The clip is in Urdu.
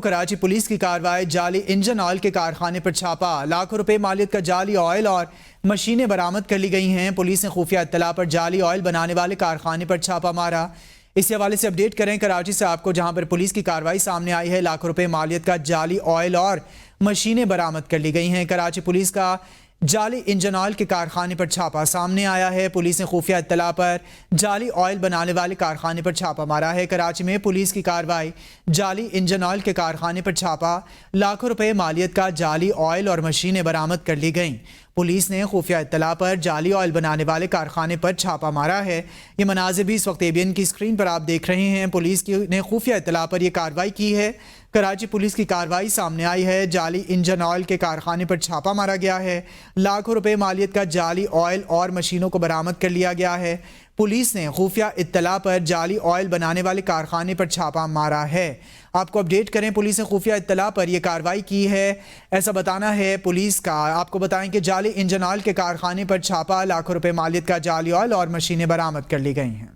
کراچی پولیس کی کارروائی جعلی انجن آئل کے کارخانے پر چھاپا، لاکھوں روپے مالیت کا جعلی آئل اور مشینیں برآمد کر لی گئی ہیں۔ پولیس نے خفیہ اطلاع پر جعلی آئل بنانے والے کارخانے پر چھاپا مارا۔ اسی حوالے سے اپڈیٹ کریں کراچی سے آپ کو، جہاں پر پولیس کی کارروائی سامنے آئی ہے۔ لاکھوں روپے مالیت کا جعلی آئل اور مشینیں برآمد کر لی گئی ہیں۔ کراچی پولیس کا جعلی انجن آئل کے کارخانے پر چھاپا سامنے آیا ہے۔ پولیس نے خفیہ اطلاع پر جعلی آئل بنانے والے کارخانے پر چھاپا مارا ہے۔ کراچی میں پولیس کی کارروائی جعلی انجن آئل کے کارخانے پر چھاپا، لاکھوں روپے مالیت کا جعلی آئل اور مشینیں برآمد کر لی گئیں۔ پولیس نے خفیہ اطلاع پر جعلی آئل بنانے والے کارخانے پر چھاپا مارا ہے۔ یہ مناظر بھی اس وقت ABN کی اسکرین پر آپ دیکھ رہے ہیں۔ پولیس نے خفیہ اطلاع پر یہ کارروائی کی ہے۔ کراچی پولیس کی کارروائی سامنے آئی ہے۔ جعلی انجن آئل کے کارخانے پر چھاپا مارا گیا ہے۔ لاکھوں روپے مالیت کا جعلی آئل اور مشینوں کو برآمد کر لیا گیا ہے۔ پولیس نے خفیہ اطلاع پر جعلی آئل بنانے والے کارخانے پر چھاپا مارا ہے۔ آپ کو اپڈیٹ کریں، پولیس نے خفیہ اطلاع پر یہ کارروائی کی ہے، ایسا بتانا ہے پولیس کا۔ آپ کو بتائیں کہ جعلی انجن آئل کے کارخانے پر چھاپا، لاکھوں روپے مالیت کا جعلی آئل اور مشینیں برآمد کر لی گئی ہیں۔